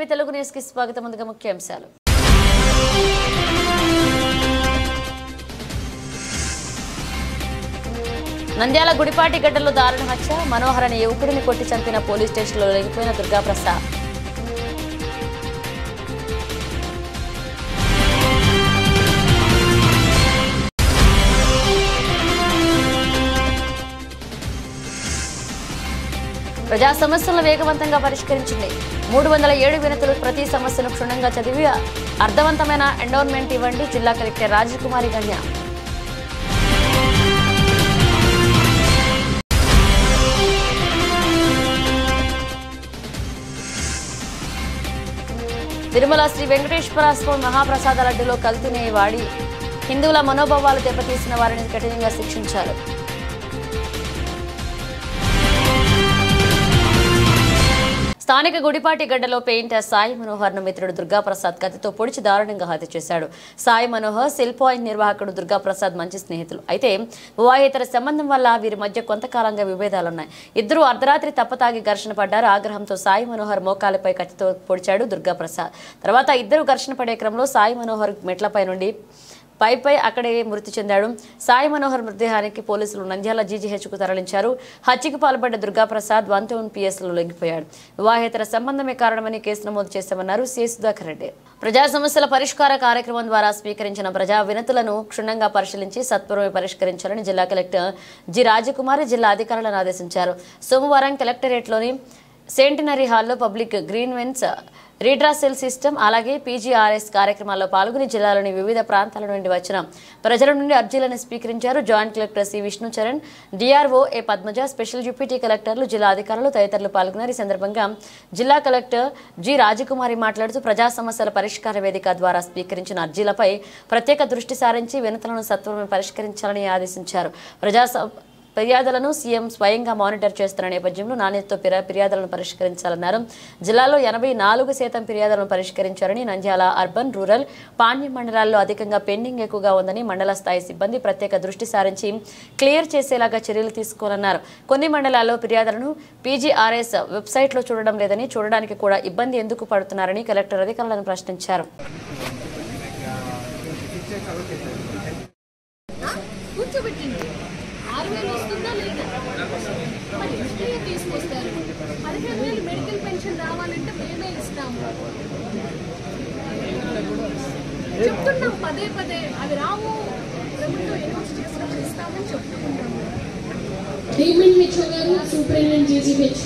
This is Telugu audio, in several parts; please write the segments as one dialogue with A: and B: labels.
A: టీవీ తెలుగు న్యూస్ కి స్వాగతం. ముందుగా ముఖ్యాంశాలు. నంద్యాల గుడిపాటి గడ్డలో దారుణ హత్య. మనోహర్ అనే యువకుడిని కొట్టి చంపిన పోలీస్ స్టేషన్లో లొంగిపోయిన దుర్గాప్రసాద్. ప్రజా సమస్యలను వేగవంతంగా పరిష్కరించింది. 307 వినతులు. ప్రతి సమస్యను క్షుణ్ణంగా చదివి అర్థవంతమైన ఎండోర్మెంట్ ఇవ్వండి. జిల్లా కలెక్టర్ రాజకుమారి గణ్య. తిరుమల శ్రీ వెంకటేశ్వర స్వామి మహాప్రసాద లడ్డులో కల్తీని వాడి హిందువుల మనోభావాలు దెబ్బతీసిన వారిని కఠినంగా శిక్షించారు. స్థానిక గుడిపాటి గడ్డలో పెయింటర్ సాయి మనోహర్ ను మిత్రుడు దుర్గాప్రసాద్ కత్తితో పొడిచి దారుణంగా హత్య చేశాడు. సాయి మనోహర్ సెల్ పాయింట్ నిర్వాహకుడు దుర్గాప్రసాద్ మంచి స్నేహితులు. అయితే వివాహేతర సంబంధం వల్ల వీరి మధ్య కొంతకాలంగా విభేదాలున్నాయి. ఇద్దరు అర్ధరాత్రి తప్పతాగి ఘర్షణ పడ్డారు. ఆగ్రహంతో సాయి మనోహర్ మోకాలపై కత్తితో పొడిచాడు దుర్గాప్రసాద్. తర్వాత ఇద్దరు ఘర్షణ పడే క్రమంలో సాయి మనోహర్ మెట్లపై నుండి పైపై అక్కడే మృతి చెందాడు. సాయి మనోహర్ మృతదేహానికి పోలీసులు నంద్యాల జీజీహెచ్కు తరలించారు. హత్యకు పాల్పడ్డ దుర్గాప్రసాద్ 1 PS లో లొంగిపోయాడు. వివాహేతర సంబంధమే కారణమని కేసు నమోదు చేశామన్నారు సి సుధాకర్ రెడ్డి. ప్రజా సమస్యల పరిష్కార కార్యక్రమం ద్వారా స్వీకరించిన ప్రజా వినతులను క్షుణ్ణంగా పరిశీలించి సత్వరమే పరిష్కరించాలని జిల్లా కలెక్టర్ జి రాజకుమారి జిల్లా అధికారులను ఆదేశించారు. సోమవారం కలెక్టరేట్లోని సెంటినరీ హాల్లో పబ్లిక్ గ్రీవెన్స్ రీడ్రాసెల్ సిస్టమ్ అలాగే PGRS కార్యక్రమాల్లో పాల్గొని జిల్లాలోని వివిధ ప్రాంతాల నుండి వచ్చిన ప్రజల నుండి అర్జీలను స్వీకరించారు. Joint collector C Vishnucharan, DRO A Padmaja, special deputy కలెక్టర్లు, జిల్లా అధికారులు తదితరులు పాల్గొన్నారు. ఈ సందర్భంగా జిల్లా కలెక్టర్ జి రాజకుమారి మాట్లాడుతూ ప్రజా సమస్యల పరిష్కార వేదిక ద్వారా స్వీకరించిన అర్జీలపై ప్రత్యేక దృష్టి సారించి వినతులను సత్వరమే పరిష్కరించాలని ఆదేశించారు. ఫిర్యాదులను సీఎం స్వయంగా మానిటర్ చేస్తున్న నేపథ్యంలో నాణ్యతతో ఫిర్యాదులను పరిష్కరించాలన్నారు. జిల్లాలో 84% ఫిర్యాదులను పరిష్కరించారని, నంద్యాల అర్బన్, రూరల్, పాణ్యం మండలాల్లో అధికంగా పెండింగ్ ఎక్కువగా ఉందని మండల స్థాయి సిబ్బంది ప్రత్యేక దృష్టి సారించి క్లియర్ చేసేలాగా చర్యలు తీసుకోవాలన్నారు. కొన్ని మండలాల్లో ఫిర్యాదులను PGRS వెబ్సైట్లో చూడడం లేదని, చూడడానికి కూడా ఇబ్బంది ఎందుకు పడుతున్నారని కలెక్టర్ అధికారులను ప్రశ్నించారు.
B: తీసుకొస్తారు 15,000 మెడికల్ పెన్షన్ రావాలంటే మేమే ఇస్తాము చెప్తున్నాం పదే అవి రావు ప్రభుత్వం అనౌన్స్ చేసి ఇస్తామని చెప్తున్నాము. డేమిన్ మిచో గారు సూపరింటెండెంట్ జీజీహెచ్.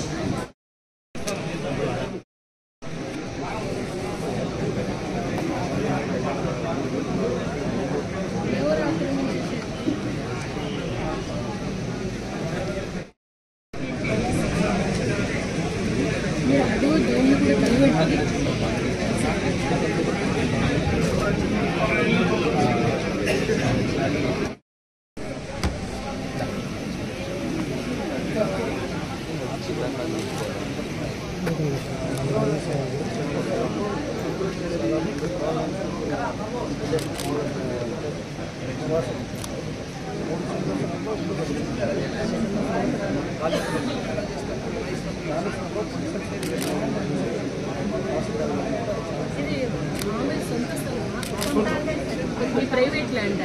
B: ప్రైవేట్ ల్యాండ్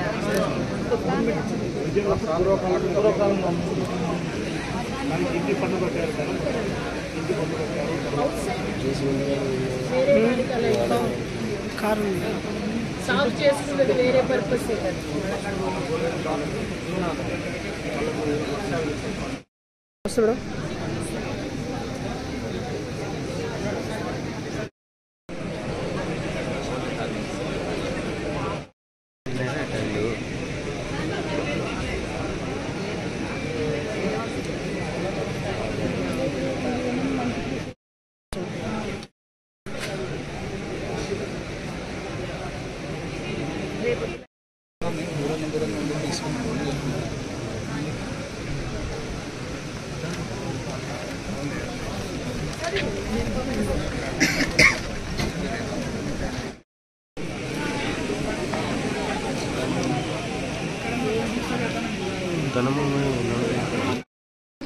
B: సాగు చేసుకున్నది వేరే పర్పస్ కదా.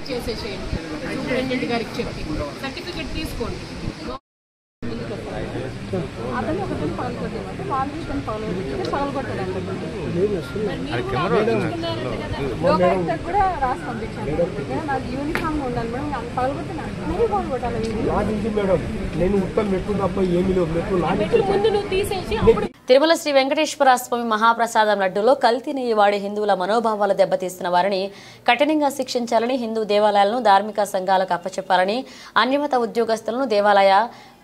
B: చేసేసేయండి సూపరింటెండెంట్ గారికి చెప్పి సర్టిఫికెట్ తీసుకోండి. ఒకరిని పగలగొట్టేమంటే వాళ్ళు తీసుకొని పగలగొట్టాడంట. లోకాయుక్తకు కూడా రాసి పంపించాను. నాకు యూనిఫామ్ ఉండాలి మేడం, అంత పగలగొట్టినా నేను పగలగొట్టాలి. ముందు నువ్వు తీసేసి
A: తిరుమల శ్రీ వెంకటేశ్వర స్వామి మహాప్రసాదం లడ్డూలో కల్తీ నెయ్యి వాడి హిందువుల మనోభావాలు దెబ్బతీస్తున్న వారిని కఠినంగా శిక్షించాలని, హిందూ దేవాలయాలను ధార్మిక సంఘాలకు అప్పచెప్పాలని, అన్యమత ఉద్యోగస్తులను దేవాలయ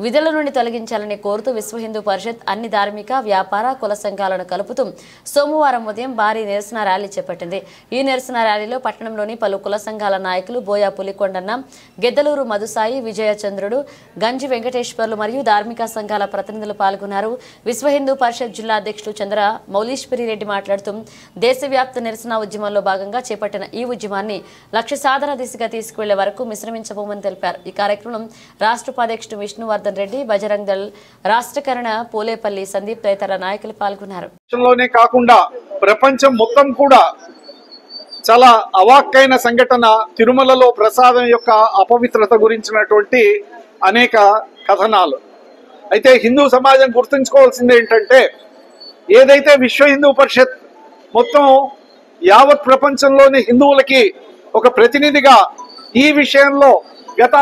A: విధుల నుండి తొలగించాలని కోరుతూ విశ్వ హిందూ పరిషత్ అన్ని ధార్మిక, వ్యాపార, కుల సంఘాలను కలుపుతూ సోమవారం ఉదయం భారీ నిరసన ర్యాలీ చేపట్టింది. ఈ నిరసన ర్యాలీలో పట్టణంలోని పలు కుల సంఘాల నాయకులు బోయా పులికొండన్న, గెద్దలూరు మధుసాయి, విజయచంద్రుడు, గంజి వెంకటేశ్వర్లు మరియు ధార్మిక సంఘాల ప్రతినిధులు పాల్గొన్నారు. విశ్వ హిందూ పరిషత్ జిల్లా అధ్యక్షుడు చంద్ర మౌలీశ్వరి రెడ్డి మాట్లాడుతూ దేశవ్యాప్త నిరసన ఉద్యమంలో భాగంగా చేపట్టిన ఈ ఉద్యమాన్ని లక్ష్య సాధన దిశగా తీసుకువెళ్లే వరకు విశ్రమించబోమని తెలిపారు. ఈ కార్యక్రమం రాష్ట్ర ఉపాధ్యక్షుడు విష్ణువర్ధన్ రెడ్డి, బజరంగ్ దళ్ రాష్ట్రకరణ పోలేపల్లి సందీప్ తదితర నాయకులు పాల్గొన్నారు.
C: కాకుండా ప్రపంచం మొత్తం కూడా చాలా అవాక్కైన సంఘటన తిరుమలలో ప్రసాదం యొక్క అపవిత్రత గురించినటువంటి అనేక కథనాలు. అయితే హిందూ సమాజం గుర్తుంచుకోవాల్సింది ఏంటంటే, ఏదైతే విశ్వ హిందూ పరిషత్ మొత్తం యావత్ ప్రపంచంలోని హిందువులకి ఒక ప్రతినిధిగా ఈ విషయంలో గత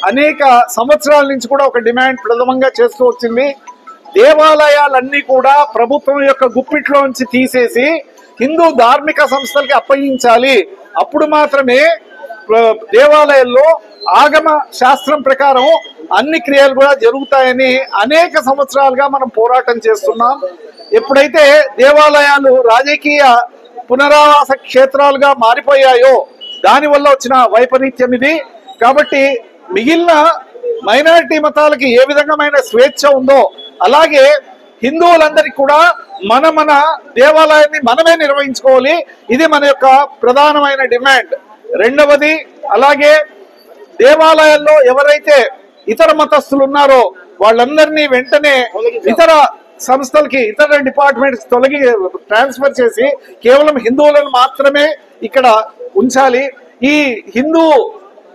C: అనేక సంవత్సరాల నుంచి కూడా ఒక డిమాండ్ ప్రథమంగా చేస్తూ వచ్చింది. దేవాలయాలన్నీ కూడా ప్రభుత్వం యొక్క గుప్పిట్లోంచి తీసేసి హిందూ ధార్మిక సంస్థలకి అప్పగించాలి. అప్పుడు మాత్రమే దేవాలయాల్లో ఆగమ శాస్త్రం ప్రకారం అన్ని క్రియలు కూడా జరుగుతాయని అనేక సంవత్సరాలుగా మనం పోరాటం చేస్తున్నాం. ఎప్పుడైతే దేవాలయాలు రాజకీయ పునరావాస క్షేత్రాలుగా మారిపోయాయో దానివల్ల వచ్చిన వైపరీత్యం ఇది. కాబట్టి మిగిలిన మైనారిటీ మతాలకి ఏ విధమైన స్వేచ్ఛ ఉందో అలాగే హిందువులందరికీ కూడా మన దేవాలయాన్ని మనమే నిర్వహించుకోవాలి. ఇది మన యొక్క ప్రధానమైన డిమాండ్. రెండవది, అలాగే దేవాలయాల్లో ఎవరైతే ఇతర మతస్థులు ఉన్నారో వాళ్ళందరినీ వెంటనే ఇతర సంస్థలకి, ఇతర డిపార్ట్మెంట్స్ ట్రాన్స్ఫర్ చేసి కేవలం హిందువులను మాత్రమే ఇక్కడ ఉంచాలి. ఈ హిందూ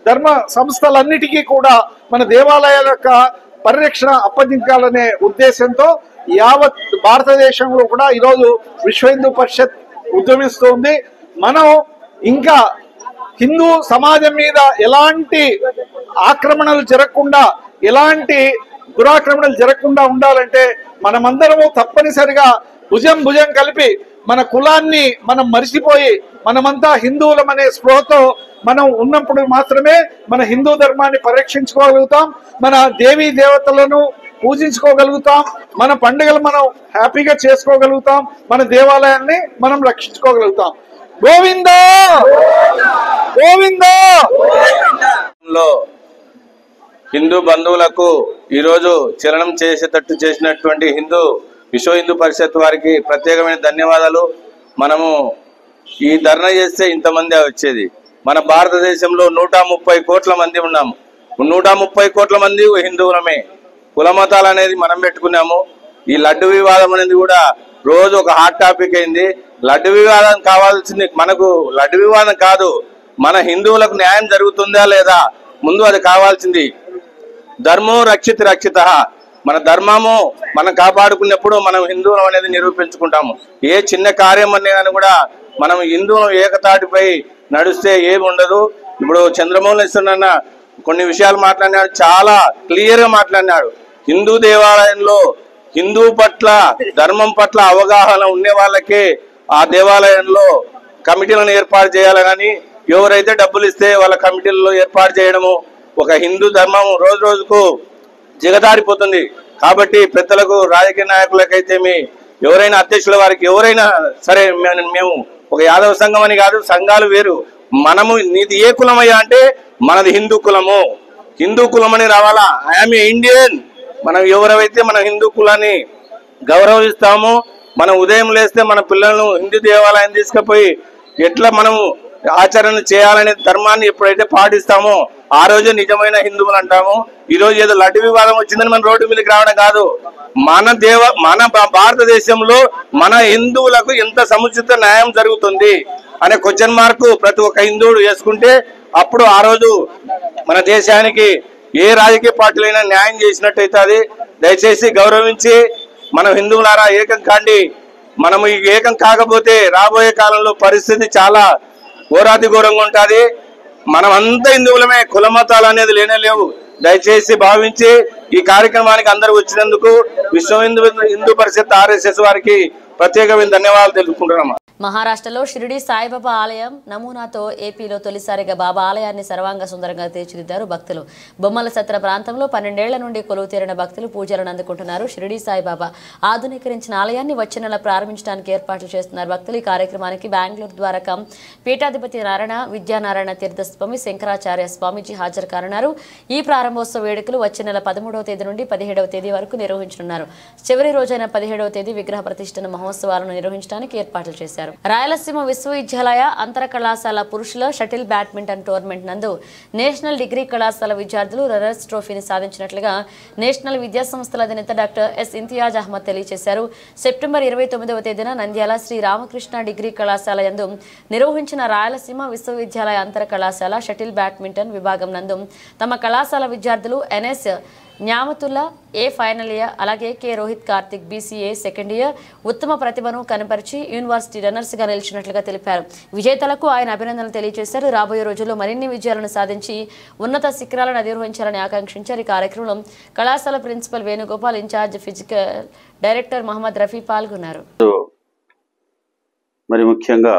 C: ధర్మ సంస్థలన్నిటికీ కూడా మన దేవాలయాల యొక్క పరిరక్షణ అప్పగించాలనే ఉద్దేశంతో యావత్ భారతదేశంలో కూడా ఈరోజు విశ్వ హిందూ పరిషత్ ఉద్యమిస్తుంది. మనం ఇంకా హిందూ సమాజం మీద ఎలాంటి ఆక్రమణలు జరగకుండా, ఎలాంటి దురాక్రమణలు జరగకుండా ఉండాలంటే మనమందరము తప్పనిసరిగా భుజం కలిపి మన కులాన్ని మనం మరిచిపోయి మనమంతా హిందువులమనే స్పృహతో మనం ఉన్నప్పుడు మాత్రమే మన హిందూ ధర్మాన్ని పరిరక్షించుకోగలుగుతాం, మన దేవీ దేవతలను పూజించుకోగలుగుతాం, మన పండుగలు మనం హ్యాపీగా చేసుకోగలుగుతాం, మన దేవాలయాన్ని మనం రక్షించుకోగలుగుతాం. గోవిందా గోవిందా.
D: హిందూ బంధువులకు ఈరోజు చలనం చేసేటట్టు చేసినటువంటి విశ్వ హిందూ పరిషత్ వారికి ప్రత్యేకమైన ధన్యవాదాలు. మనము ఈ ధర్నా చేస్తే ఇంతమంది వచ్చేది. మన భారతదేశంలో 130 కోట్ల మంది ఉన్నాము. 130 కోట్ల మంది హిందువులమే. కుల మతాలు అనేది మనం పెట్టుకున్నాము. ఈ లడ్డు వివాదం అనేది కూడా రోజు ఒక హాట్ టాపిక్ అయింది. లడ్డు వివాదం కావాల్సింది మనకు లడ్డు వివాదం కాదు, మన హిందువులకు న్యాయం జరుగుతుందా లేదా ముందు అది కావాల్సింది. ధర్మం రక్షిత. మన ధర్మము మనం కాపాడుకున్నప్పుడు మనం హిందువులం అనేది నిరూపించుకుంటాము. ఏ చిన్న కార్యం అనేది కూడా మనం హిందువులు ఏకతాటిపై నడిస్తే ఏమి ఉండదు. ఇప్పుడు చంద్రమౌళీశ్వరన్న కొన్ని విషయాలు మాట్లాడినాడు, చాలా క్లియర్ గా మాట్లాడినాడు. హిందూ దేవాలయంలో హిందూ పట్ల ధర్మం పట్ల అవగాహన ఉండే వాళ్ళకే ఆ దేవాలయంలో కమిటీలను ఏర్పాటు చేయాలి. కానీ ఎవరైతే డబ్బులు ఇస్తే వాళ్ళ కమిటీలలో ఏర్పాటు చేయడము, ఒక హిందూ ధర్మం రోజు రోజుకు దిగజారిపోతుంది. కాబట్టి పెద్దలకు, రాజకీయ నాయకులకైతే ఎవరైనా అధ్యక్షుల వారికి ఎవరైనా సరే, మేము ఒక యాదవ సంఘం అని కాదు, సంఘాలు వేరు. మనము నీది ఏ కులమయ్యా అంటే మనది హిందూ కులము. హిందూ కులం అని రావాలా. I'm Indian. మనం ఎవరైతే మన హిందూ కులాన్ని గౌరవిస్తామో, మనం ఉదయం లేస్తే మన పిల్లలను హిందూ దేవాలయం తీసుకుపోయి ఎట్లా మనము ఆచరణ చేయాలనే ధర్మాన్ని ఎప్పుడైతే పాటిస్తామో ఆ రోజే నిజమైన హిందువులు అంటాము. ఈ రోజు ఏదో లడ్డు వివాదం వచ్చిందని మన రోడ్డు మీదకి రావడం కాదు. మన భారతదేశంలో మన హిందువులకు ఎంత సముచిత న్యాయం జరుగుతుంది అనే క్వశ్చన్ మార్కు ప్రతి ఒక్క హిందువుడు వేసుకుంటే అప్పుడు ఆ రోజు మన దేశానికి ఏ రాజకీయ పార్టీలైనా న్యాయం చేసినట్టయితే అది దయచేసి గౌరవించి మనం హిందువులారా ఏకం కాండి. మనము ఏకం కాకపోతే రాబోయే కాలంలో పరిస్థితి చాలా ఘోరాతి ఘోరంగా ఉంటుంది. మనం అంతా హిందువులమే, కుల మతాలు అనేది లేనే లేవు. దయచేసి భావించి ఈ కార్యక్రమానికి అందరూ వచ్చినందుకు విశ్వ హిందూ పరిషత్ RSS వారికి ప్రత్యేకమైన ధన్యవాదాలు తెలుపుకుంటున్నాము.
A: మహారాష్ట్రలో షిరిడి సాయిబాబా ఆలయం నమూనాతో ఏపీలో తొలిసారిగా బాబా ఆలయాన్ని సర్వాంగ సుందరంగా తీర్చిదిద్దారు భక్తులు. బొమ్మల సత్ర ప్రాంతంలో 12 ఏళ్ల నుండి కొలువు తీరిన భక్తులు పూజలను అందుకుంటున్నారు. షిరిడి సాయిబాబా ఆధునీకరించిన ఆలయాన్ని వచ్చే నెల ప్రారంభించడానికి ఏర్పాట్లు చేస్తున్నారు భక్తులు. ఈ కార్యక్రమానికి బెంగళూరు ద్వారకం పీఠాధిపతి నారాయణ విద్యానారాయణ తీర్థస్వామి శంకరాచార్య స్వామీజీ హాజరు కానున్నారు. ఈ ప్రారంభోత్సవ వేడుకలు వచ్చే నెల 13వ తేదీ నుండి 17వ తేదీ వరకు నిర్వహించనున్నారు. చివరి రోజైన 17వ తేదీ విగ్రహ ప్రతిష్ఠన మహోత్సవాలను నిర్వహించడానికి ఏర్పాట్లు చేశారు. రాయలసీమ విశ్వవిద్యాలయ అంతర కళాశాల పురుషుల షటిల్ బ్యాడ్మింటన్ టోర్నమెంట్ నందు నేషనల్ డిగ్రీ కళాశాల విద్యార్థులు రన్నర్స్ ట్రోఫీని సాధించినట్లుగా నేషనల్ విద్యా సంస్థల అధినేత డాక్టర్ ఎస్ ఇంతియాజ్ అహ్మద్ తెలియజేశారు. సెప్టెంబర్ 29వ తేదీన నంద్యాల శ్రీ రామకృష్ణ డిగ్రీ కళాశాల యందు నిర్వహించిన రాయలసీమ విశ్వవిద్యాలయ అంతర కళాశాల షటిల్ బ్యాడ్మింటన్ విభాగం నందు తమ కళాశాల విద్యార్థులు ఎన్ఎస్ న్యామతుల్లా ఏ ఫైనల్ ఇయర్, అలాగే K Rohit Karthik BCA second year ఉత్తమ ప్రతిభను కనపరిచి యూనివర్సిటీ రన్నర్స్ గా నిలిచినట్లుగా తెలిపారు. విజేతలకు ఆయన అభినందనలు తెలియజేశారు. రాబోయే రోజుల్లో మరిన్ని విజయాలను సాధించి ఉన్నత శిఖరాలను అధిరోహించాలని ఆకాంక్షించారు. ఈ కార్యక్రమంలో కళాశాల principal Venugopal, incharge physical director Mohammed Rafi పాల్గొన్నారు.
E: మరి ముఖ్యంగా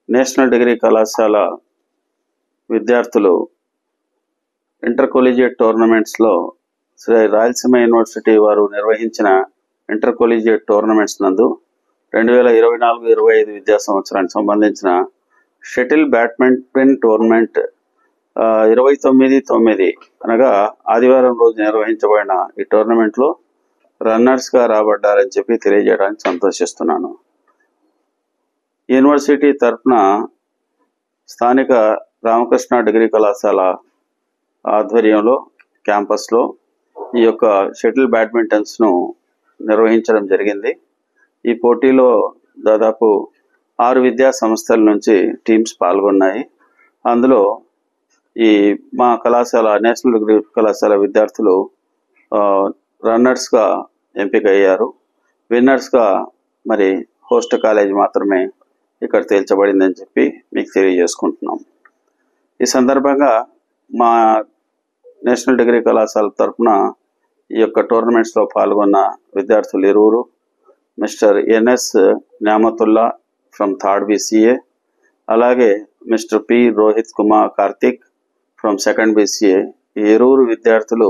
E: నేషనల్ డిగ్రీ కళాశాల విద్యార్థులు ఇంటర్ కొలీజియేట్ టోర్నమెంట్స్లో శ్రీ రాయలసీమ యూనివర్సిటీ వారు నిర్వహించిన ఇంటర్ కొలీజియేట్ టోర్నమెంట్స్ నందు 2024-25 విద్యా సంవత్సరానికి సంబంధించిన షటిల్ బ్యాడ్మింటన్ టోర్నమెంట్ 29/9 అనగా ఆదివారం రోజు నిర్వహించబడిన ఈ టోర్నమెంట్లో రన్నర్స్గా రాబడ్డారని చెప్పి తెలియజేయడానికి సంతోషిస్తున్నాను. యూనివర్సిటీ తరఫున స్థానిక రామకృష్ణ డిగ్రీ కళాశాల ఆధ్వర్యంలో క్యాంపస్లో ఈ యొక్క షటిల్ బ్యాడ్మింటన్స్ను నిర్వహించడం జరిగింది. ఈ పోటీలో దాదాపు 6 విద్యా సంస్థల నుంచి టీమ్స్ పాల్గొన్నాయి. అందులో ఈ మా కళాశాల నేషనల్ డిగ్రీ కళాశాల విద్యార్థులు రన్నర్స్గా ఎంపికయ్యారు. విన్నర్స్గా మరి హోస్ట్ కాలేజ్ మాత్రమే ఇక్కడ తేల్చబడిందని చెప్పి మీకు తెలియజేసుకుంటున్నాం. ఈ సందర్భంగా మా నేషనల్ డిగ్రీ కళాశాల తరఫున ఈ యొక్క టోర్నమెంట్స్లో పాల్గొన్న విద్యార్థులు ఇరువురు, mister N S Nyamathulla from 3rd BCA, అలాగే mister P Rohit Kumar Karthik from 2nd BCA. ఈ ఇరువురు విద్యార్థులు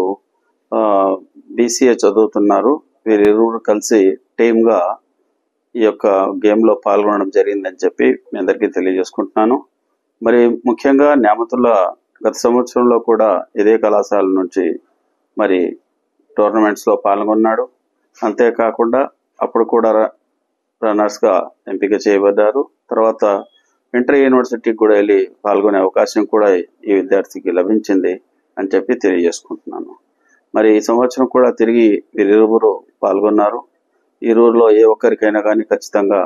E: BCA చదువుతున్నారు. వీరిరువురు కలిసి టీమ్గా ఈ యొక్క గేమ్లో పాల్గొనడం జరిగిందని చెప్పి మీ అందరికీ తెలియజేసుకుంటున్నాను. మరి ముఖ్యంగా న్యామతుల్లా గత సంవత్సరంలో కూడా ఇదే కళాశాల నుంచి మరి టోర్నమెంట్స్లో పాల్గొన్నాడు. అంతేకాకుండా అప్పుడు కూడా రన్నర్స్గా ఎంపిక చేయబడ్డారు. తర్వాత ఇంటర్ యూనివర్సిటీకి కూడా వెళ్ళి పాల్గొనే అవకాశం కూడా ఈ విద్యార్థికి లభించింది అని చెప్పి తెలియజేసుకుంటున్నాను. మరి ఈ సంవత్సరం కూడా తిరిగి వీరిరువురు పాల్గొన్నారు. ఈ ఊరిలో ఏ ఒక్కరికైనా కానీ ఖచ్చితంగా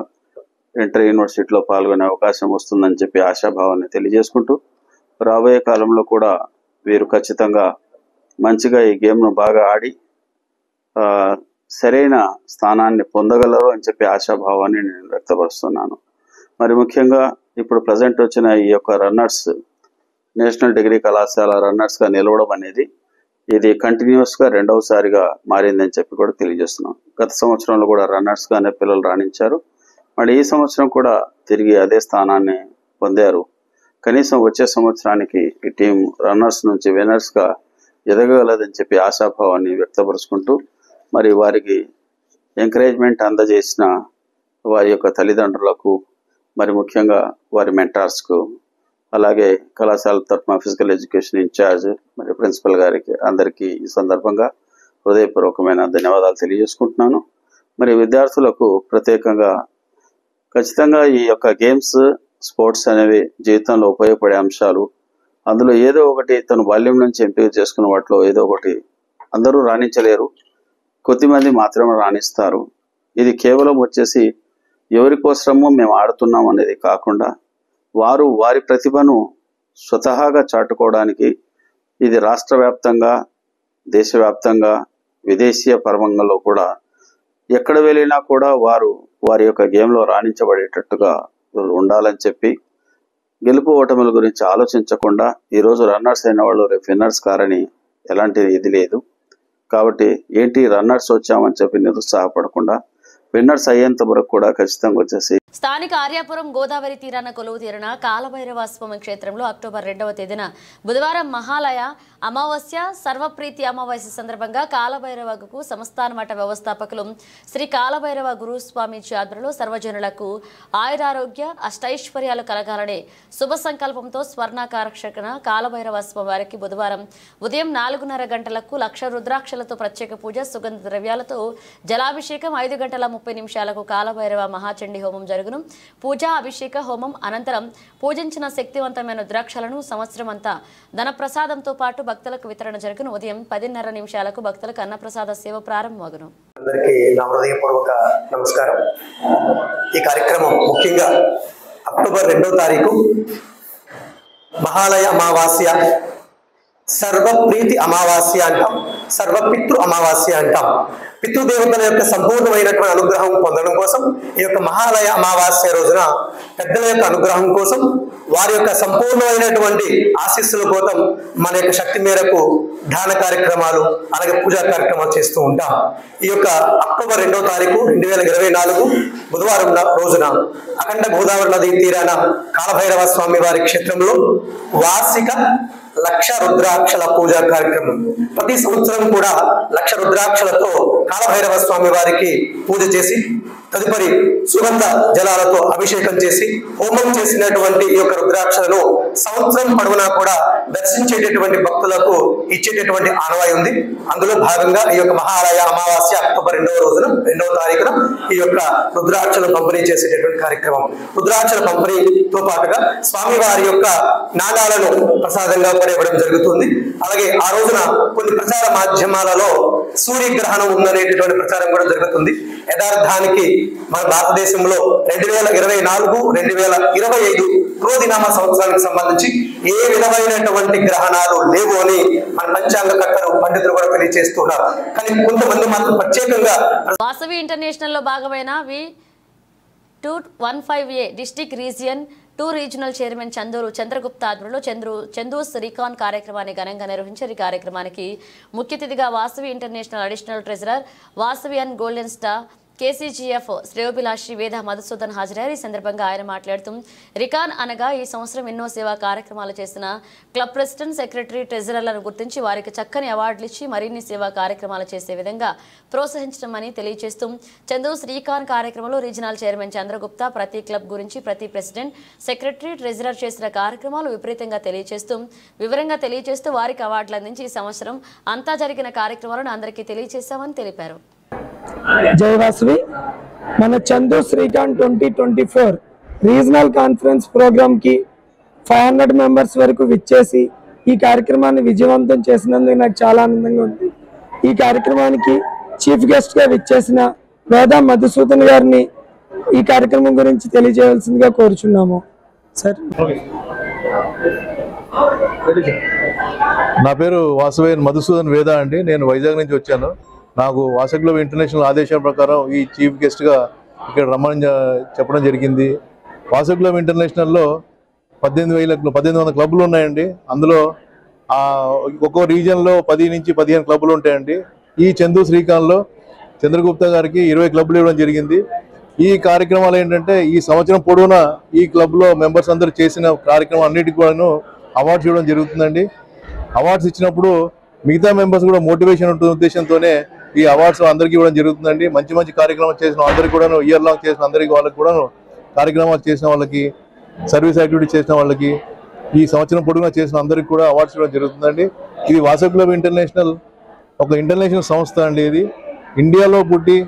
E: ఇంటర్ యూనివర్సిటీలో పాల్గొనే అవకాశం వస్తుందని చెప్పి ఆశాభావాన్ని తెలియజేసుకుంటూ రాబోయే కాలంలో కూడా వీరు ఖచ్చితంగా మంచిగా ఈ గేమ్ను బాగా ఆడి సరైన స్థానాన్ని పొందగలరు అని చెప్పి ఆశాభావాన్ని నేను వ్యక్తపరుస్తున్నాను. మరి ముఖ్యంగా ఇప్పుడు ప్రజెంట్ వచ్చిన ఈ యొక్క రన్నర్స్ నేషనల్ డిగ్రీ కళాశాల రన్నర్స్గా నిలవడం అనేది ఇది కంటిన్యూస్గా 2వసారిగా మారిందని చెప్పి కూడా తెలియజేస్తున్నాం. గత సంవత్సరంలో కూడా రన్నర్స్గానే పిల్లలు రాణించారు. మరి ఈ సంవత్సరం కూడా తిరిగి అదే స్థానాన్ని పొందారు. కనీసం వచ్చే సంవత్సరానికి ఈ టీం రన్నర్స్ నుంచి విన్నర్స్గా ఎదగగలదని చెప్పి ఆశాభావాన్ని వ్యక్తపరుచుకుంటూ మరి వారికి ఎంకరేజ్మెంట్ అందజేసిన వారి యొక్క తల్లిదండ్రులకు, మరి ముఖ్యంగా వారి మెంటార్స్కు, అలాగే కళాశాల తరఫున ఫిజికల్ ఎడ్యుకేషన్ ఇన్ఛార్జ్ మరి ప్రిన్సిపల్ గారికి అందరికీ ఈ సందర్భంగా హృదయపూర్వకమైన ధన్యవాదాలు తెలియజేసుకుంటున్నాను. మరి విద్యార్థులకు ప్రత్యేకంగా ఖచ్చితంగా ఈ యొక్క గేమ్స్ స్పోర్ట్స్ అనేవి జీవితంలో ఉపయోగపడే అంశాలు. అందులో ఏదో ఒకటి తను బాల్యం నుంచి ఎంపిక చేసుకున్న వాటిలో ఏదో ఒకటి అందరూ రాణించలేరు, కొద్దిమంది మాత్రమే రాణిస్తారు. ఇది కేవలం వచ్చేసి ఎవరి కోసమో మేము ఆడుతున్నాం అనేది కాకుండా వారు వారి ప్రతిభను స్వతహాగా చాటుకోవడానికి ఇది రాష్ట్ర వ్యాప్తంగా, దేశవ్యాప్తంగా, విదేశీయ పరమంగంలో కూడా ఎక్కడ వెళ్ళినా కూడా వారి యొక్క గేమ్లో రాణించబడేటట్టుగా ఉండాలని చెప్పి గెలుపు ఓటముల గురించి ఆలోచించకుండా ఈరోజు రన్నర్స్ అయిన వాళ్ళు రేపు విన్నర్స్ కారని ఎలాంటి ఇది లేదు. కాబట్టి ఏంటి రన్నర్స్ వచ్చామని చెప్పి నిరుత్సాహపడకుండా విన్నర్స్ అయ్యేంత వరకు కూడా ఖచ్చితంగా వచ్చేసి
A: స్థానిక ఆర్యాపురం గోదావరి తీరాన కొలువు తీరిన కాలభైరవ స్వామి క్షేత్రంలో అక్టోబర్ 2వ తేదీన బుధవారం మహాలయ అమావాస్య సర్వప్రీతి అమావాస్య సందర్భంగా కాలభైరవకు సంస్థాన మఠ వ్యవస్థాపకులు శ్రీ కాలభైరవ గురుస్వామీజీ ఆధ్వర్యంలో సర్వజనులకు ఆయురారోగ్య అష్టైశ్వర్యాలు కలగాలనే శుభ సంకల్పంతో స్వర్ణాకర్షణ కాలభైరవ స్వామి వారికి బుధవారం ఉదయం 4:30 గంటలకు లక్ష రుద్రాక్షలతో ప్రత్యేక పూజ, సుగంధ ద్రవ్యాలతో జలాభిషేకం, 5:30 కాలభైరవ మహాచండీ హోమం జరుగును. పూజా అభిషేక హోమం అనంతరం పూజించిన శక్తివంతమైన రుద్రాక్షలను సంవత్సరం అంతా ధన ప్రసాదంతో పాటు భక్తులకు వితరణ జరుగును. ఉదయం 10:30 భక్తులకు అన్నప్రసాద సేవ ప్రారంభమగును.
F: అందరికీ నా హృదయపూర్వక నమస్కారం. ఈ కార్యక్రమం ముఖ్యంగా అక్టోబర్ 2వ తారీఖు మహాలయ అమావాస్య, సర్వప్రీతి అమావాస్య అంటాం, సర్వపితృ అమావాస్య అంటాం. పితృదేవతల యొక్క సంపూర్ణమైనటువంటి అనుగ్రహం పొందడం కోసం ఈ యొక్క మహాలయ అమావాస్య రోజున పెద్దల యొక్క అనుగ్రహం కోసం, వారి యొక్క సంపూర్ణమైనటువంటి ఆశీస్సుల కోసం మన యొక్క శక్తి మేరకు దాన కార్యక్రమాలు అలాగే పూజా కార్యక్రమాలు చేస్తూ ఉంటాం. ఈ యొక్క అక్టోబర్ 2వ తారీఖు 2024 బుధవారం రోజున అఖండ గోదావరి నది తీరాన కాలభైరవ స్వామి వారి క్షేత్రంలో వార్షిక లక్ష రుద్రాక్షల పూజా కార్యక్రమం. ప్రతి సంవత్సరం కూడా లక్ష రుద్రాక్షలతో కాలభైరవ స్వామి వారికి పూజ చేసి తదుపరి సుగంధ జలాలతో అభిషేకం చేసి హోమం చేసినటువంటి ఈ యొక్క రుద్రాక్షలను సంవత్సరం పొడవునా కూడా దర్శించేటటువంటి భక్తులకు ఇచ్చేటటువంటి ఆనవాయి ఉంది. అందులో భాగంగా ఈ యొక్క మహాలయ అమావాస్య అక్టోబర్ 2వ తారీఖున ఈ యొక్క రుద్రాక్షలు పంపిణీ చేసేటటువంటి కార్యక్రమం. రుద్రాక్షల పంపిణీతో పాటుగా స్వామివారి యొక్క నాణాలను ప్రసాదంగా కూడా ఇవ్వడం జరుగుతుంది. అలాగే ఆ రోజున కొన్ని ప్రచార మాధ్యమాలలో సూర్యగ్రహణం ఉందనేటటువంటి ప్రచారం కూడా జరుగుతుంది. యథార్థానికి మన భారతదేశంలో 2024-2025 క్రోధినామ సంవత్సరానికి సంబంధించి ఏ విధమైనటువంటి గ్రహణాలు లేవు అని మన పంచాంగకర్తలు పండితులు కూడా తెలియజేస్తున్నారు. కానీ కొంతమంది మాత్రం ప్రత్యేకంగా
A: వాసవి ఇంటర్నేషనల్ లో భాగమైన V215A district region 2 regional chairman Chandragupta ఆధ్వర్యంలో చందూస్ రీకాన్ కార్యక్రమాన్ని ఘనంగా నిర్వహించారు. ఈ కార్యక్రమానికి ముఖ్య అతిథిగా Vasavi international additional treasurer Vasavi and golden star KCGF శ్రేయోభిలాషి వేద మధుసూదన్ హాజరయ్యారు. ఈ సందర్భంగా ఆయన మాట్లాడుతూ రికాన్ అనగా ఈ సంవత్సరం ఎన్నో సేవా కార్యక్రమాలు చేసిన క్లబ్ ప్రెసిడెంట్, సెక్రటరీ, ట్రెజరర్లను గుర్తించి వారికి చక్కని అవార్డులు ఇచ్చి మరిన్ని సేవా కార్యక్రమాలు చేసే విధంగా ప్రోత్సహించడమని తెలియజేస్తూ చందూస్ రీకాన్ కార్యక్రమంలో రీజనల్ చైర్మన్ చంద్రగుప్త ప్రతి క్లబ్ గురించి ప్రతి ప్రెసిడెంట్, సెక్రటరీ, ట్రెజరర్ చేసిన కార్యక్రమాలు విపరీతంగా వివరంగా తెలియజేస్తూ వారికి అవార్డులు అందించి ఈ సంవత్సరం అంతా జరిగిన కార్యక్రమాలను అందరికీ తెలియజేశామని తెలిపారు.
G: జై వాసవి. మన Chandu's recon 2024 regional conference programme కి 500 మెంబర్స్ వరకు విచ్చేసి ఈ కార్యక్రమాన్ని విజయవంతం చేసినందుకు నాకు చాలా ఆనందంగా ఉంది. ఈ కార్యక్రమానికి చీఫ్ గెస్ట్ గా విచ్చేసిన వేద మధుసూదన్ గారిని ఈ కార్యక్రమం గురించి తెలియజేయవలసిందిగా కోరుచున్నాము. సార్,
H: నా పేరు వాసవేన్ మధుసూదన్ వేద అండి. నేను వైజాగ్ నుంచి వచ్చాను. నాకు వాసవి క్లబ్ ఇంటర్నేషనల్ ఆదేశాల ప్రకారం ఈ చీఫ్ గెస్ట్గా ఇక్కడ రమ్మని చెప్పడం జరిగింది. వాసవి క్లబ్ ఇంటర్నేషనల్లో 1800 క్లబ్లు ఉన్నాయండి. అందులో ఒక్కో రీజియన్లో 10 నుంచి 15 క్లబ్లు ఉంటాయండి. ఈ చందూస్ రీకాన్లో చంద్రగుప్త గారికి 20 క్లబ్లు ఇవ్వడం జరిగింది. ఈ కార్యక్రమాలు ఏంటంటే ఈ సంవత్సరం పొడవునా ఈ క్లబ్లో మెంబర్స్ అందరూ చేసిన కార్యక్రమం అన్నిటికీ కూడాను అవార్డ్స్ ఇవ్వడం జరుగుతుందండి. అవార్డ్స్ ఇచ్చినప్పుడు మిగతా మెంబర్స్ కూడా మోటివేషన్ ఉంటుంది ఉద్దేశంతోనే ఈ అవార్డ్స్ అందరికీ ఇవ్వడం జరుగుతుందండి. మంచి మంచి కార్యక్రమాలు చేసిన అందరికీ కూడాను, ఇయర్ లాంగ్ చేసిన అందరికీ వాళ్ళకి కూడాను, కార్యక్రమాలు చేసిన వాళ్ళకి, సర్వీస్ యాక్టివిటీ చేసిన వాళ్ళకి, ఈ సంవత్సరం పొడుగునా చేసిన అందరికీ కూడా అవార్డ్స్ ఇవ్వడం జరుగుతుందండి. ఇది వాసవి క్లబ్ ఇంటర్నేషనల్ ఒక ఇంటర్నేషనల్ సంస్థ అండి. ఇది ఇండియాలో పుట్టి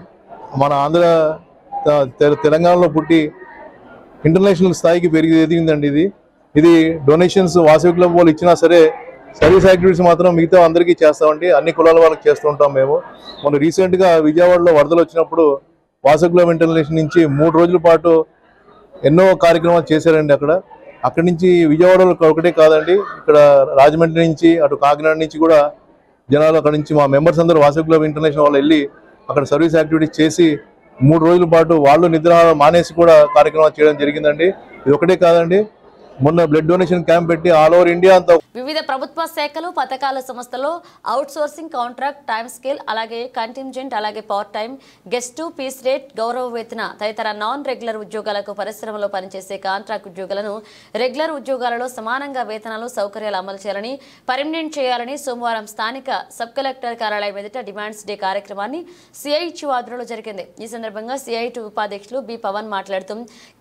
H: మన తెలంగాణలో పుట్టి ఇంటర్నేషనల్ స్థాయికి ఎదిగిందండి. ఇది డొనేషన్స్ వాసవి క్లబ్ వాళ్ళు ఇచ్చినా సరే సర్వీస్ యాక్టివిటీస్ మాత్రం మిగతా అందరికీ చేస్తామండి. అన్ని కులాల వాళ్ళకి చేస్తూ ఉంటాం మేము. మొన్న రీసెంట్గా విజయవాడలో వరదలు వచ్చినప్పుడు వాసవి క్లబ్ ఇంటర్నేషనల్ నుంచి 3 రోజుల పాటు ఎన్నో కార్యక్రమాలు చేశారండి. అక్కడ అక్కడి నుంచి విజయవాడలో ఒకటే కాదండి, ఇక్కడ రాజమండ్రి నుంచి అటు కాకినాడ నుంచి కూడా జనాలు అక్కడి నుంచి మా మెంబర్స్ అందరూ వాసవి క్లబ్ ఇంటర్నేషనల్ వాళ్ళు వెళ్ళి అక్కడ సర్వీస్ యాక్టివిటీస్ చేసి 3 రోజుల పాటు వాళ్ళు నిద్ర మానేసి కూడా కార్యక్రమాలు చేయడం జరిగిందండి. ఇది ఒకటే కాదండి, మొన్న బ్లడ్ డొనేషన్ క్యాంప్ పెట్టి ఆల్ ఓవర్ ఇండియా అంతా
A: వివిధ ప్రభుత్వ శాఖలు పథకాల సంస్థలో outsourcing, contract, time scale, అలాగే కంటింజెంట్, అలాగే part time, guest, piece rate, గౌరవ వేతన తదితర నాన్ రెగ్యులర్ ఉద్యోగాలకు పరిశ్రమలో పనిచేసే కాంట్రాక్ట్ ఉద్యోగులను రెగ్యులర్ ఉద్యోగాలలో సమానంగా వేతనాలు, సౌకర్యాలు అమలు చేయాలని, పర్మనెంట్ చేయాలని సోమవారం స్థానిక సబ్ కలెక్టర్ కార్యాలయం ఎదుట డిమాండ్స్ డే కార్యక్రమాన్ని సిఐటి ఆధ్వర్యంలో జరిగింది. ఈ సందర్భంగా సిఐటి ఉపాధ్యక్షులు బి పవన్ మాట్లాడుతూ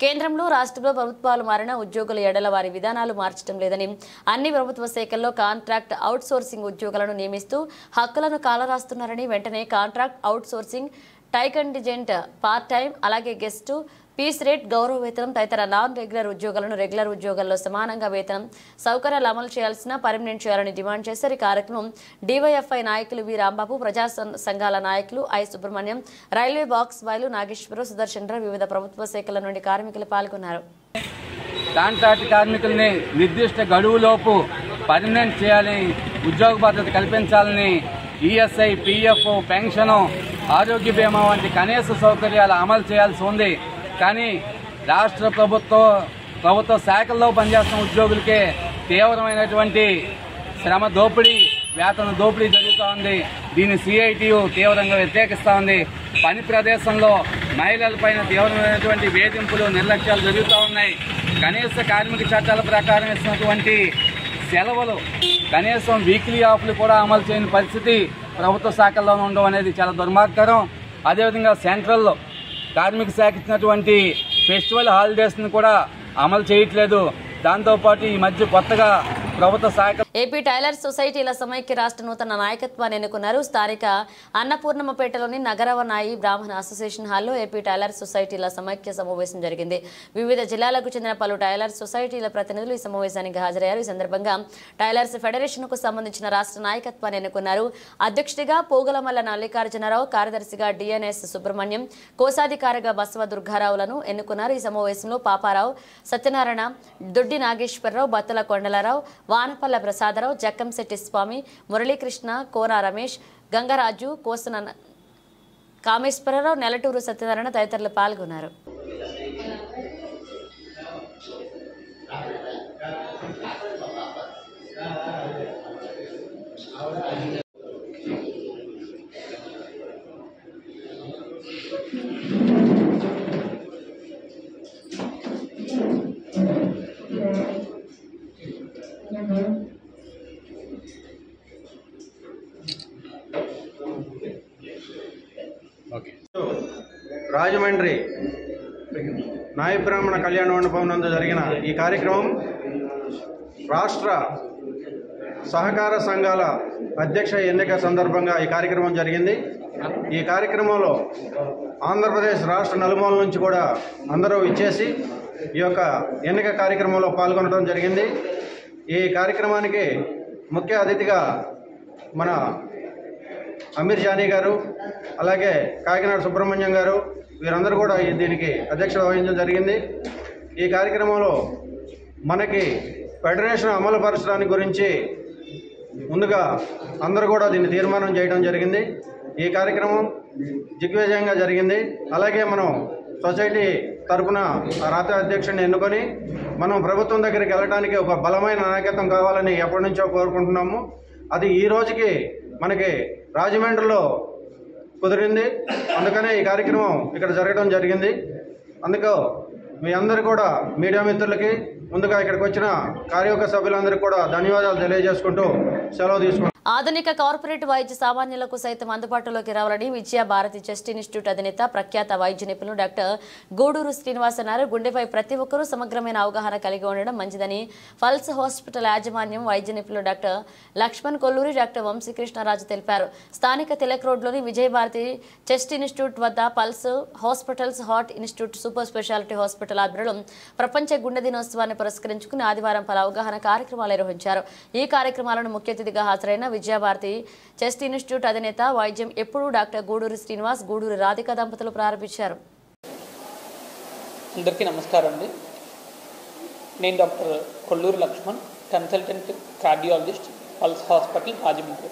A: కేంద్రంలో, రాష్ట్రంలో ప్రభుత్వాలు మారిన ఉద్యోగుల ఎడల వారి విధానాలు మార్చడం లేదని, అన్ని ప్రభుత్వ శాఖల్లో కాంట్రాక్ట్ అవుట్ సోర్సింగ్ ఉద్యోగులను నియమిస్తూ హక్కులను కాలరాస్తున్నారని, వెంటనే కాంట్రాక్ట్ అవుట్ సోర్సింగ్, టైకంటిజెంట్, పార్ట్ టైం, అలాగే గెస్టు, పీస్ రేట్, గౌరవ వేతనం తదితర నాన్ రెగ్యులర్ ఉద్యోగులను రెగ్యులర్ ఉద్యోగాల్లో సమానంగా వేతనం, సౌకర్యాలు అమలు చేయాల్సిన, పర్మనెంట్ చేయాలని డిమాండ్ చేశారు. ఈ కార్యక్రమం డివైఎఫ్ఐ నాయకులు వి రాంబాబు, ప్రజా సంఘాల నాయకులు ఐ సుబ్రహ్మణ్యం, రైల్వే బాక్స్ బాయ్లు నాగేశ్వరరావు, సుదర్శన్ రావు, వివిధ ప్రభుత్వ శాఖల నుండి కార్మికులు పాల్గొన్నారు.
I: కాంట్రాక్ట్ కార్మికుల్ని నిర్దిష్ట గడువులోపు పర్మనెంట్ చేయాలని, ఉద్యోగ భద్రత కల్పించాలని, ఈఎస్ఐ, పిఎఫ్, పెన్షను, ఆరోగ్య బీమా వంటి కనీస సౌకర్యాలు అమలు చేయాల్సి ఉంది. కానీ రాష్ట్ర ప్రభుత్వ శాఖల్లో పనిచేస్తున్న ఉద్యోగులకే తీవ్రమైనటువంటి శ్రమ దోపిడీ, వేతన దోపిడీ జరుగుతూ ఉంది. దీన్ని సిఐటియు తీవ్రంగా వ్యతిరేకిస్తూ ఉంది. పని ప్రదేశంలో మహిళలపైన తీవ్రమైనటువంటి వేధింపులు, నిర్లక్ష్యాలు జరుగుతూ ఉన్నాయి. కనీస కార్మిక చట్టాల ప్రకారం ఇస్తున్నటువంటి సెలవులు, కనీసం వీక్లీ ఆఫ్లు కూడా అమలు చేయని పరిస్థితి ప్రభుత్వ శాఖల్లోనే ఉండడం అనేది చాలా దుర్మార్గకరం. అదేవిధంగా సెంట్రల్ కార్మిక శాఖ ఇచ్చినటువంటి ఫెస్టివల్ హాలిడేస్ని కూడా అమలు చేయట్లేదు. దాంతోపాటు ఈ మధ్య కొత్తగా ప్రభుత్వ శాఖ
A: ఏపీ టైలర్ సొసైటీల సమైక్య రాష్ట్ర నూతన నాయకత్వాన్ని ఎన్నుకున్నారు. స్థానిక అన్నపూర్ణమ్మపేటలోని నగరవనాయి బ్రాహ్మణ అసోసియేషన్ హాల్లో ఏపీ టైలర్ సొసైటీల సమైక్య సమావేశం జరిగింది. వివిధ జిల్లాలకు చెందిన పలు టైలర్ సొసైటీల ప్రతినిధులు ఈ సమావేశానికి హాజరయ్యారు. ఈ సందర్భంగా టైలర్స్ ఫెడరేషన్ కు సంబంధించిన రాష్ట్ర నాయకత్వాన్ని ఎన్నుకున్నారు. అధ్యక్షుడిగా పోగులమల్ల మల్లికార్జునరావు, కార్యదర్శిగా డిఎన్ఎస్ సుబ్రహ్మణ్యం, కోశాధికారిగా బసవ దుర్గారావులను ఎన్నుకున్నారు. ఈ సమావేశంలో పాపారావు, సత్యనారాయణ, దొడ్డి నాగేశ్వరరావు, బత్తల కొండలరావు, వానపల్ల ప్రసాదరావు, జక్కంశెట్టి స్వామి, మురళీకృష్ణ, కోన రమేష్, గంగరాజు, కోసన కామేశ్వరరావు, నెలటూరు సత్యనారాయణ తదితరులు పాల్గొన్నారు.
J: రాజమండ్రి నాయ బ్రాహ్మణ కళ్యాణ మండపం నందు జరిగిన ఈ కార్యక్రమం రాష్ట్ర సహకార సంఘాల అధ్యక్ష ఎన్నిక సందర్భంగా ఈ కార్యక్రమం జరిగింది. ఈ కార్యక్రమంలో ఆంధ్రప్రదేశ్ రాష్ట్ర నలుమూల నుంచి కూడా అందరూ ఇచ్చేసి ఈ యొక్క ఎన్నిక కార్యక్రమంలో పాల్గొనడం జరిగింది. ఈ కార్యక్రమానికి ముఖ్య అతిథిగా మన అమీర్ జానీ గారు, అలాగే కాకినాడ సుబ్రహ్మణ్యం గారు, వీరందరూ కూడా దీనికి అధ్యక్షత వహించడం జరిగింది. ఈ కార్యక్రమంలో మనకి ఫెడరేషన్ అమలు పరచడానికి గురించి ముందుగా అందరూ కూడా దీన్ని తీర్మానం చేయడం జరిగింది. ఈ కార్యక్రమం దిగ్విజయంగా జరిగింది. అలాగే మనం సొసైటీ తరఫున రాష్ట్ర అధ్యక్షుడిని ఎన్నుకొని మనం ప్రభుత్వం దగ్గరికి వెళ్ళడానికి ఒక బలమైన నాయకత్వం కావాలని ఎప్పటి నుంచో కోరుకుంటున్నాము. అది ఈ రోజుకి మనకి రాజమండ్రిలో కుదిరింది. అందుకనే ఈ కార్యక్రమం ఇక్కడ జరగడం జరిగింది. అందుకు మీ అందరు కూడా మీడియా మిత్రులకి, ముందుగా ఇక్కడికి వచ్చిన కార్యవర్గ సభ్యులందరికీ కూడా ధన్యవాదాలు తెలియజేసుకుంటూ సెలవు తీసుకుంటాం.
A: ఆధునిక కార్పొరేట్ వైద్య సామాన్యులకు సైతం అందుబాటులోకి రావాలని విజయ భారతి చెస్ట్ ఇన్స్టిట్యూట్ అధినేత ప్రఖ్యాత వైద్య నిపుణులు డాక్టర్ గూడూరు శ్రీనివాస్ అన్నారు. గుండెపై ప్రతి ఒక్కరూ సమగ్రమైన అవగాహన కలిగి ఉండడం మంచిదని పల్స్ హాస్పిటల్ యాజమాన్యం వైద్య నిపుణులు డాక్టర్ లక్ష్మణ్ కొల్లూరి, డాక్టర్ వంశీకృష్ణరాజు తెలిపారు. స్థానిక తిలక్ రోడ్లోని విజయ భారతి చెస్ట్ ఇన్స్టిట్యూట్ వద్ద pulse hospitals, heart institute, super speciality hospital ఆధ్వర్యంలో ప్రపంచ గుండె దినోత్సవాన్ని పురస్కరించుకుని ఆదివారం పలు అవగాహన కార్యక్రమాలు నిర్వహించారు. ఈ కార్యక్రమాలను ముఖ్య అతిథిగా హాజరైన విజయభారతి చెస్ట్ ఇన్స్టిట్యూట్ అధినేత వైద్యం ఎప్పుడు డాక్టర్ గూడూరు శ్రీనివాస్, గూడూరు రాధిక దంపతులు ప్రారంభించారు.
K: అందరికీ నమస్కారం అండి. నేను doctor Kolluru Lakshman, consultant cardiologist, pulse hospital Rajahmundry.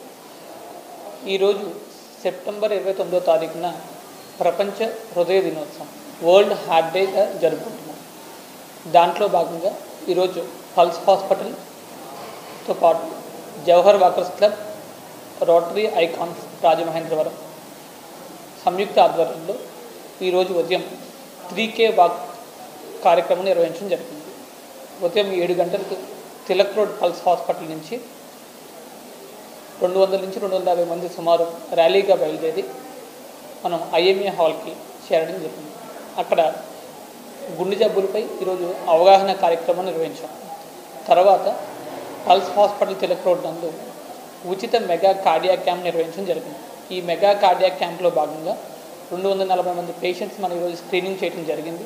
K: ఈరోజు సెప్టెంబర్ 29వ తారీఖున ప్రపంచ హృదయ దినోత్సవం, వరల్డ్ హార్ట్ డేగా జరుపుకుంటున్నాం. దాంట్లో భాగంగా ఈరోజు పల్స్ హాస్పిటల్తో పాటు Jawahar walkers club, rotary icons Rajamahendravaram సంయుక్త ఆధ్వర్యంలో ఈరోజు ఉదయం 3K వాక్ కార్యక్రమం నిర్వహించడం జరిగింది. ఉదయం 7 గంటలకు తిలక్ రోడ్ పల్స్ హాస్పిటల్ నుంచి 200 నుంచి 250 మంది సుమారు ర్యాలీగా బయలుదేరి మనం IMA హాల్కి చేరడం జరిగింది. అక్కడ గుండె జబ్బులపై ఈరోజు అవగాహన కార్యక్రమం నిర్వహించాం. తర్వాత పల్స్ హాస్పిటల్ తిలక్ రోడ్ నందు ఉచిత మెగా కార్డియాక్ క్యాంప్ నిర్వహించడం జరిగింది. ఈ మెగా కార్డియాక్ క్యాంప్లో భాగంగా 240 మంది పేషెంట్స్ మనం ఈరోజు స్క్రీనింగ్ చేయడం జరిగింది.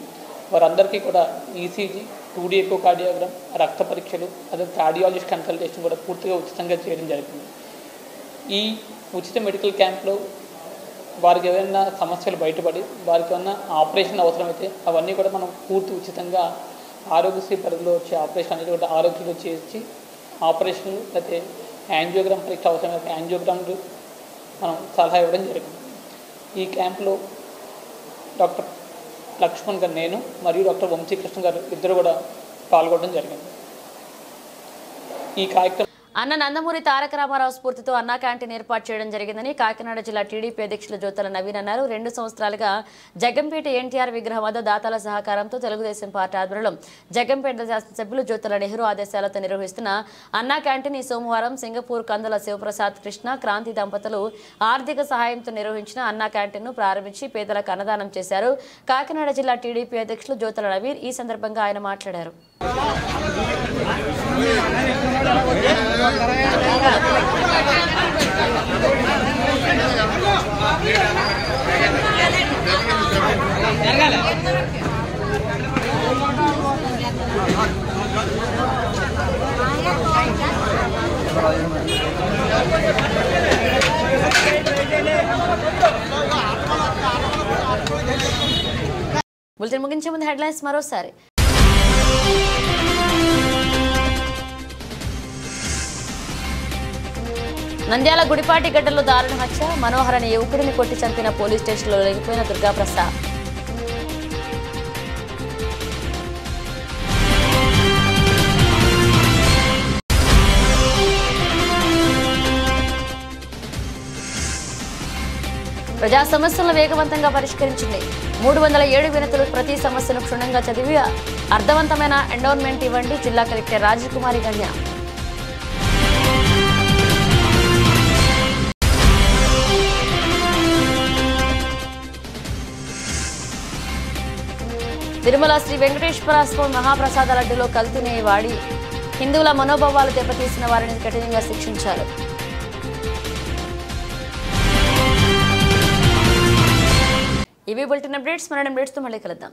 K: వారందరికీ కూడా ECG, 2D ఎకో కార్డియోగ్రామ్, రక్త పరీక్షలు, అదే కార్డియాలజిస్ట్ కన్సల్టేషన్ కూడా పూర్తిగా ఉచితంగా చేయడం జరిగింది. ఈ ఉచిత మెడికల్ క్యాంప్లో వారికి ఏదైనా సమస్యలు బయటపడి వారికి ఏమైనా ఆపరేషన్ అవసరమైతే అవన్నీ కూడా మనం పూర్తి ఉచితంగా ఆరోగ్యశ్రీ పరిధిలో వచ్చే ఆపరేషన్ అనేది కూడా ఆరోగ్యంలో చేసి ఆపరేషన్లు లేకపోతే యాంజియోగ్రామ్ పరీక్ష అవసరమైతే యాంజియోగ్రామ్లు మనం సలహా ఇవ్వడం జరిగింది. ఈ క్యాంపులో డాక్టర్ లక్ష్మణ్ గారు, నేను మరియు డాక్టర్ వంశీకృష్ణ గారు ఇద్దరు కూడా పాల్గొనడం జరిగింది. ఈ కార్యక్రమం
A: అన్న నందమూరి తారక రామారావు స్ఫూర్తితో అన్నా క్యాంటీన్ ఏర్పాటు చేయడం జరిగిందని కాకినాడ జిల్లా టీడీపీ అధ్యక్షులు జ్యోతుల నవీన్ అన్నారు. 2 సంవత్సరాలుగా జగ్గంపేట ఎన్టీఆర్ విగ్రహం వద్ద దాతల సహకారంతో తెలుగుదేశం పార్టీ ఆధ్వర్యంలో జగ్గంపేట శాసనసభ్యులు జ్యోతుల నెహ్రూ ఆదేశాలతో నిర్వహిస్తున్న అన్నా క్యాంటీన్ ఈ సోమవారం సింగపూర్ కందుల శివప్రసాద్ కృష్ణ క్రాంతి దంపతులు ఆర్థిక సహాయంతో నిర్వహించిన అన్నా క్యాంటీన్ను ప్రారంభించి పేదలకు అన్నదానం చేశారు. కాకినాడ జిల్లా టీడీపీ అధ్యక్షులు జ్యోతుల నవీన్ ఈ సందర్భంగా ఆయన మాట్లాడారు. బులెటిన్ ముగించే ముందు హెడ్లైన్స్ మరోసారి. నంద్యాల గుడిపాటి గడ్డలో దారుణ హత్య, మనోహర్ అనే యువకుడిని కొట్టి చంపిన పోలీస్ స్టేషన్లో లొంగిపోయిన దుర్గాప్రసాద్. ప్రజా సమస్యలను వేగవంతంగా పరిష్కరించింది. 307 వినతులు, ప్రతి సమస్యను క్షుణ్ణంగా చదివి అర్థవంతమైన ఎండోర్మెంట్ ఇవ్వండి. జిల్లా కలెక్టర్ రాజకుమారి గణ్య. తిరుమల శ్రీ వెంకటేశ్వర స్వామి మహాప్రసాద లడ్డులో కల్తీని వాడి హిందువుల మనోభావాలు దెబ్బతీసిన వారిని కఠినంగా శిక్షించారు. ఇవి బులెటిన్ అప్డేట్స్. మరిన్ని అప్డేట్స్తో మళ్ళీ కలుద్దాం.